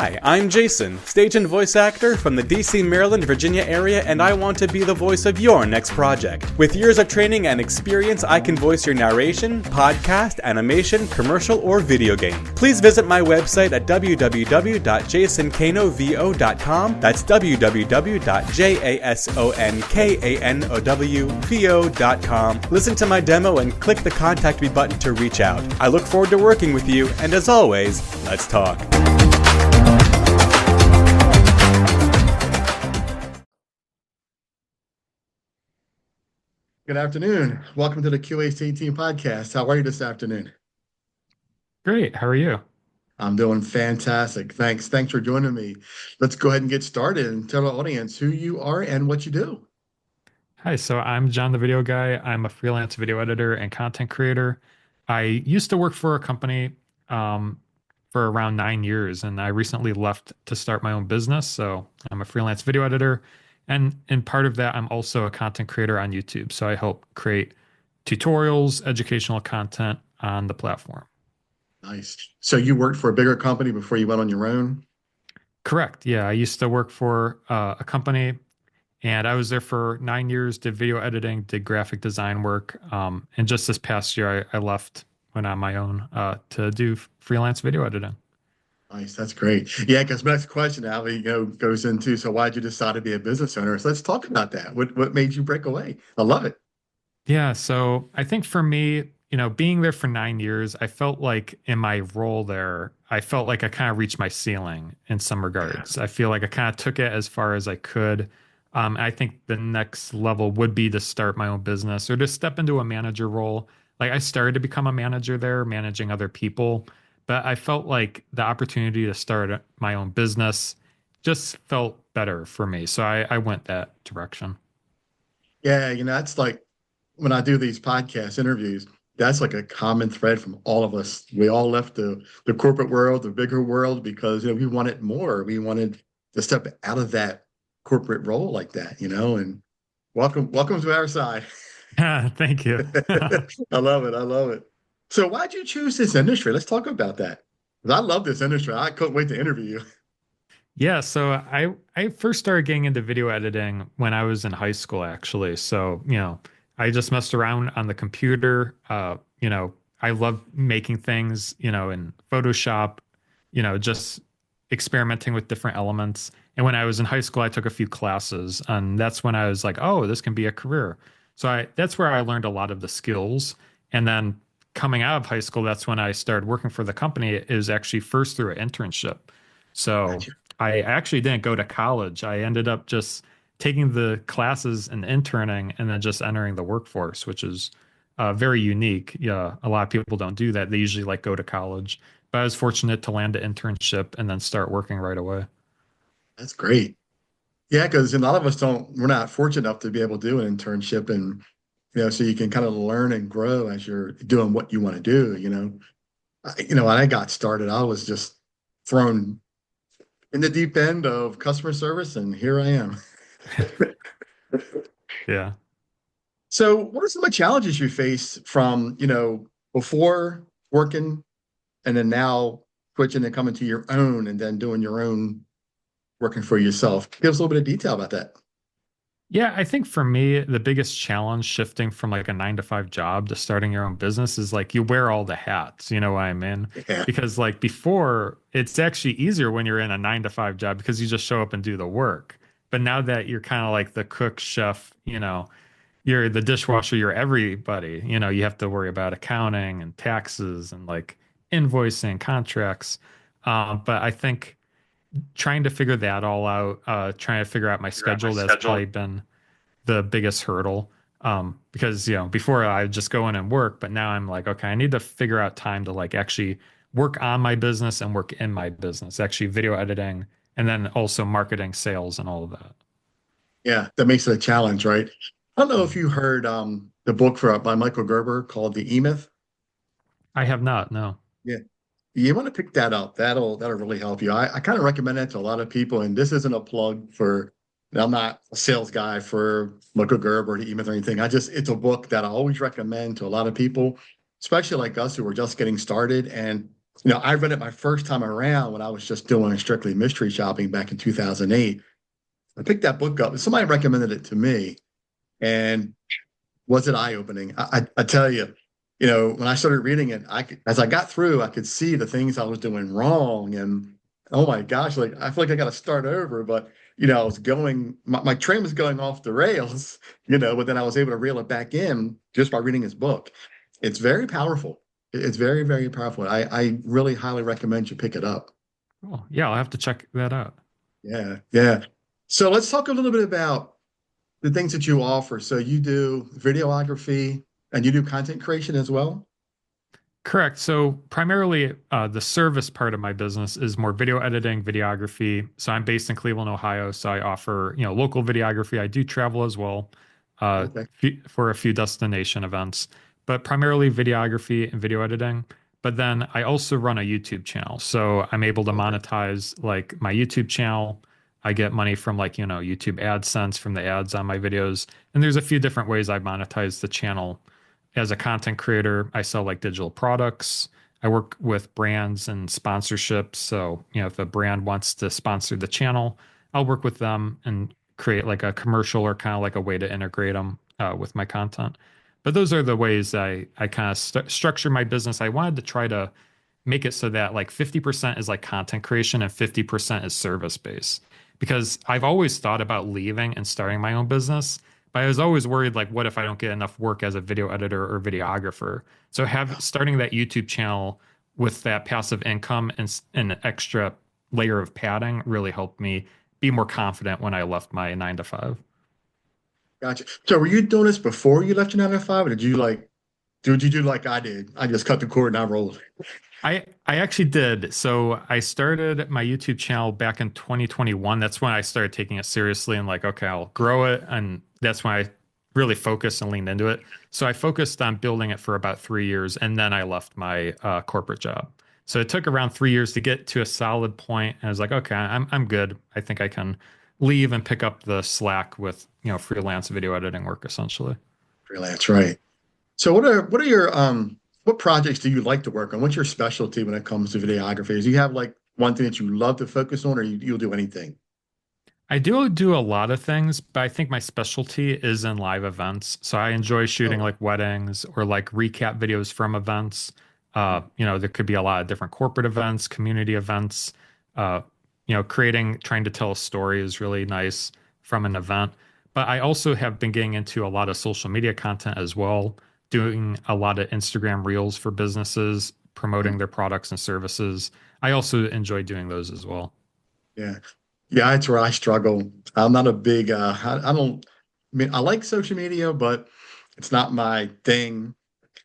Hi, I'm Jason, stage and voice actor from the DC, Maryland, Virginia area, and I want to be the voice of your next project. With years of training and experience, I can voice your narration, podcast, animation, commercial, or video game. Please visit my website at www.jasonkanovo.com. That's www.jasonkanovo.com. Listen to my demo and click the Contact Me button to reach out. I look forward to working with you, and as always, let's talk. Good afternoon. Welcome to the Q.A.C. team podcast. How are you this afternoon? Great. How are you? I'm doing fantastic. Thanks for joining me. Let's go ahead and get started and tell our audience who you are and what you do. Hi, so I'm John the Video Guy. I'm a freelance video editor and content creator. I used to work for a company for around 9 years, and I recently left to start my own business. So I'm a freelance video editor. And in part of that, I'm also a content creator on YouTube. So I help create tutorials, educational content on the platform. Nice. So you worked for a bigger company before you went on your own? Correct. Yeah, I used to work for a company. And I was there for 9 years, did video editing, did graphic design work. And just this past year, I left, went on my own to do freelance video editing. Nice. That's great. Yeah, because my next question now goes into, so why'd you decide to be a business owner? So let's talk about that. What made you break away? I love it. Yeah. So I think for me, being there for 9 years, I felt like in my role there, I felt like I kind of reached my ceiling in some regards. I feel like I kind of took it as far as I could. I think the next level would be to start my own business or to step into a manager role. Like I started to become a manager there, managing other people, but I felt like the opportunity to start my own business just felt better for me. So I went that direction. Yeah, that's like when I do these podcast interviews, that's like a common thread from all of us. We all left the corporate world, the bigger world, because we wanted more. We wanted to step out of that corporate role like that, and welcome to our side. Thank you. I love it. I love it. So why'd you choose this industry? Let's talk about that. 'Cause I love this industry. I couldn't wait to interview you. Yeah, so I first started getting into video editing when I was in high school, actually. So, I just messed around on the computer. I love making things, in Photoshop, just experimenting with different elements. And when I was in high school, I took a few classes, and that's when I was like, oh, this can be a career. So that's where I learned a lot of the skills. And then coming out of high school, that's when I started working for the company. It was actually first through an internship. So Gotcha. I actually didn't go to college. I ended up just taking the classes and interning and then just entering the workforce, which is very unique. Yeah, a lot of people don't do that. They usually like go to college. But I was fortunate to land an internship and then start working right away. That's great. Yeah, because a lot of us we're not fortunate enough to be able to do an internship and so you can kind of learn and grow as you're doing what you want to do. When I got started, I was just thrown in the deep end of customer service, and here I am. Yeah. So, what are some of the challenges you face from, before working and then now switching and coming to your own and then doing your own working for yourself? Give us a little bit of detail about that. Yeah, I think for me, the biggest challenge shifting from like a 9 to 5 job to starting your own business is like you wear all the hats, you know what I mean? Yeah. Because like before, it's actually easier when you're in a 9 to 5 job because you just show up and do the work. But now that you're kind of like the cook, chef, you're the dishwasher, you're everybody, you have to worry about accounting and taxes and like invoicing, contracts. But I think trying to figure that all out, trying to figure out my schedule, that's probably been the biggest hurdle. Because before I would just go in and work, but now I'm like, okay, I need to figure out time to like actually work on my business and work in my business, actually video editing, and then also marketing, sales, and all of that. Yeah, that makes it a challenge, right? I don't know if Mhm. you heard the book by Michael Gerber called The E-Myth. I have not, no. Yeah. You want to pick that up. That'll really help you. I kind of recommend it to a lot of people, and this isn't a plug for. I'm not a sales guy for Michael Gerber or the E-Myth or anything. It's a book that I always recommend to a lot of people, especially like us who are just getting started. And I read it my first time around when I was just doing strictly mystery shopping back in 2008. I picked that book up. Somebody recommended it to me, and was it eye-opening? I tell you, when I started reading it, as I got through, I could see the things I was doing wrong, and oh my gosh, like I feel like I got to start over. But I was my train was going off the rails, but then I was able to reel it back in just by reading his book. It's very powerful. It's very, very powerful. I really highly recommend you pick it up. Cool. Yeah, I'll have to check that out. Yeah, yeah. So let's talk a little bit about the things that you offer. So you do videography and you do content creation as well? Correct. So primarily, the service part of my business is more video editing, videography. So I'm based in Cleveland, Ohio. So I offer, local videography. I do travel as well, Okay. for a few destination events, but primarily videography and video editing. But then I also run a YouTube channel. So I'm able to Okay. monetize like my YouTube channel. I get money from like, YouTube AdSense from the ads on my videos. And there's a few different ways I monetize the channel. As a content creator, I sell like digital products. I work with brands and sponsorships. So, if a brand wants to sponsor the channel, I'll work with them and create like a commercial or kind of like a way to integrate them with my content. But those are the ways I kind of structure my business. I wanted to try to make it so that like 50% is like content creation and 50% is service based. Because I've always thought about leaving and starting my own business, but I was always worried like what if I don't get enough work as a video editor or videographer? So have starting that YouTube channel with that passive income and an extra layer of padding really helped me be more confident when I left my 9 to 5. Gotcha. So were you doing this before you left your 9 to 5, or did you do like I did? I just cut the cord and I rolled. I actually did. So I started my YouTube channel back in 2021. That's when I started taking it seriously and like, okay, I'll grow it. And that's when I really focused and leaned into it. So I focused on building it for about 3 years and then I left my corporate job. So it took around 3 years to get to a solid point. And I was like, okay, I'm good. I think I can leave and pick up the slack with, freelance video editing work essentially. Freelance, right? So what are your what projects do you like to work on? What's your specialty when it comes to videography? Do you have like one thing that you love to focus on, or you'll do anything? I do a lot of things, but I think my specialty is in live events. So I enjoy shooting Oh, like weddings or like recap videos from events. There could be a lot of different corporate events, community events. Uh, trying to tell a story is really nice from an event. But I also have been getting into a lot of social media content as well, doing a lot of Instagram reels for businesses, promoting their products and services. I also enjoy doing those as well. yeah. Yeah, that's where I struggle. I'm not a big I don't I mean I like social media, but it's not my thing.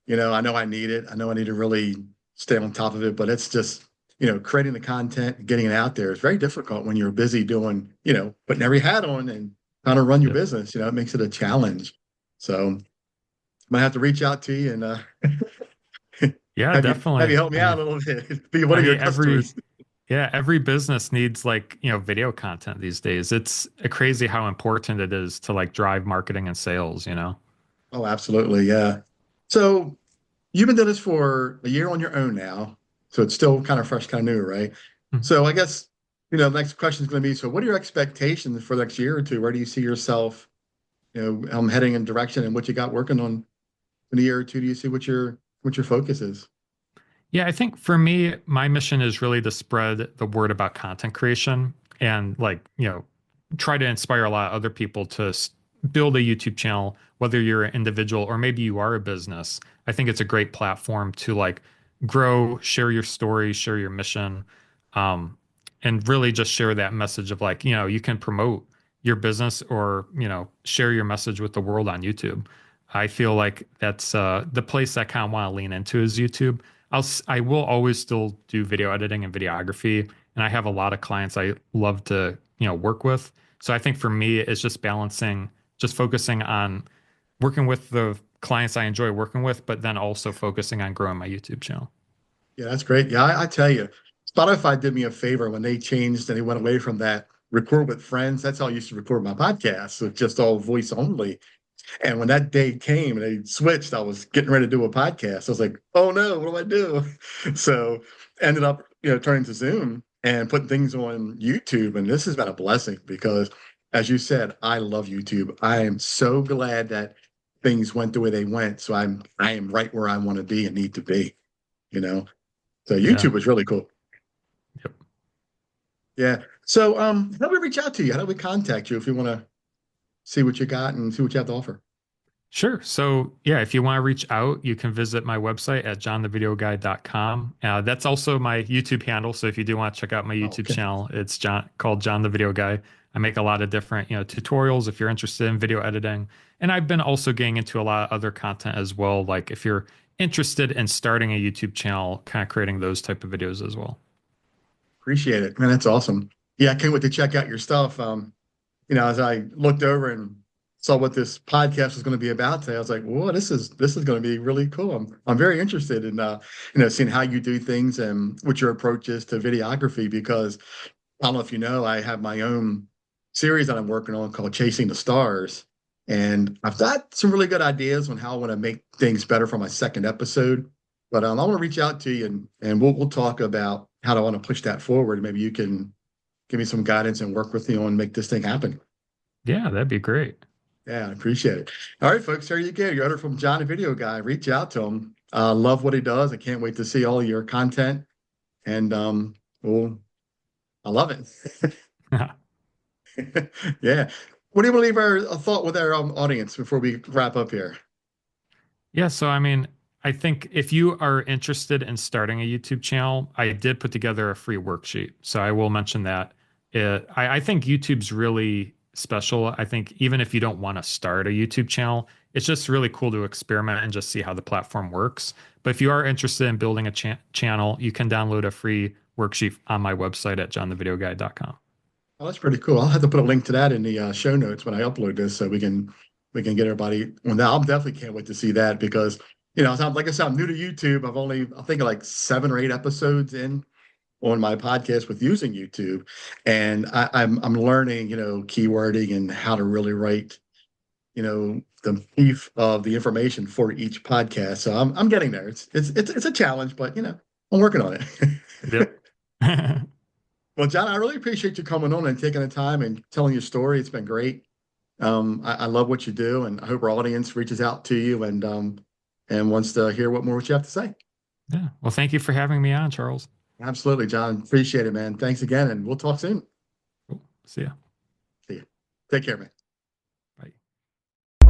I know I need it. I know I need to really stay on top of it, but it's just, creating the content, getting it out there is very difficult when you're busy doing, putting every hat on and trying to run your Yep. business. It makes it a challenge. So I might have to reach out to you and Yeah, have you definitely. help me I out mean, a little bit, be one I of your mean, customers. every business needs like, video content these days. It's crazy how important it is to like drive marketing and sales. Oh, absolutely. Yeah. So you've been doing this for a year on your own now. So it's still kind of fresh, kind of new, right? Mhm. So I guess, the next question is going to be, so what are your expectations for the next year or two? Where do you see yourself, heading in direction, and what you got working on in a year or two? Do you see what your focus is? Yeah, I think for me, my mission is really to spread the word about content creation and like, try to inspire a lot of other people to build a YouTube channel, whether you're an individual or maybe you are a business. I think it's a great platform to like grow, share your story, share your mission, um, and really just share that message of like, you can promote your business or, share your message with the world on YouTube. I feel like that's the place I kind of want to lean into is YouTube. I will always still do video editing and videography, and I have a lot of clients I love to work with. So I think for me, it's just balancing, just focusing on working with the clients I enjoy working with, but then also focusing on growing my YouTube channel. Yeah, that's great. Yeah, I tell you, Spotify did me a favor when they changed and they went away from that record with friends. That's how I used to record my podcast, so just all voice only. And when that day came and they switched, I was getting ready to do a podcast. I was like, oh no, what do I do? So ended up, turning to Zoom and putting things on YouTube. And this has been a blessing because, as you said, I love YouTube. I am so glad that things went the way they went. So I am right where I want to be and need to be, you know. So Yeah. YouTube was really cool. Yep. Yeah. So how do we reach out to you? How do we contact you if we want to see what you got and see what you have to offer? Sure. So, yeah, if you want to reach out, you can visit my website at johnthevideoguy.com. That's also my YouTube handle. So, if you do want to check out my YouTube Okay. channel, it's called John the Video Guy. I make a lot of different, tutorials if you're interested in video editing. And I've been also getting into a lot of other content as well. Like if you're interested in starting a YouTube channel, kind of creating those type of videos as well. Appreciate it, man. That's awesome. Yeah, I can't wait to check out your stuff. As I looked over and saw what this podcast was going to be about today, I was like, "Whoa, this is going to be really cool." I'm very interested in seeing how you do things and what your approach is to videography because I don't know if you know, I have my own series that I'm working on called Chasing the Stars, and I've got some really good ideas on how I want to make things better for my second episode. But I want to reach out to you and we'll talk about how I want to push that forward. Maybe you can give me some guidance and work with me on make this thing happen. Yeah, that'd be great. Yeah, I appreciate it. All right, folks, there you go. You heard it from John, the Video Guy. Reach out to him. Love what he does. I can't wait to see all your content. And I love it. Yeah. What do you want to leave a thought with our audience before we wrap up here? Yeah, so I mean, I think if you are interested in starting a YouTube channel, I did put together a free worksheet. So I will mention that. I think YouTube's really special. I think even if you don't want to start a YouTube channel, it's just really cool to experiment and just see how the platform works. But if you are interested in building a channel, you can download a free worksheet on my website at johnthevideoguy.com. Oh, that's pretty cool. I'll have to put a link to that in the show notes when I upload this so we can get everybody on that. I definitely can't wait to see that because, like I said, I'm new to YouTube. I think like 7 or 8 episodes in on my podcast with using YouTube. And I'm learning, keywording and how to really write, the brief of the information for each podcast. So I'm getting there. It's a challenge, but I'm working on it. Yep. Well, John, I really appreciate you coming on and taking the time and telling your story. It's been great. I love what you do, and I hope our audience reaches out to you and wants to hear what you have to say. Yeah. Well, thank you for having me on, Charles. Absolutely, John. Appreciate it, man. Thanks again, and we'll talk soon. Cool. See ya. See you. Take care, man. Bye.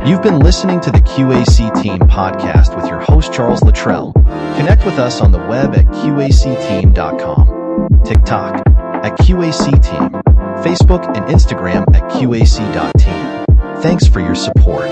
You've been listening to the Q.A.C. Team podcast with your host, Charles Luttrell. Connect with us on the web at QACteam.com, TikTok at Q.A.C. Team, Facebook and Instagram at QAC.team. Thanks for your support.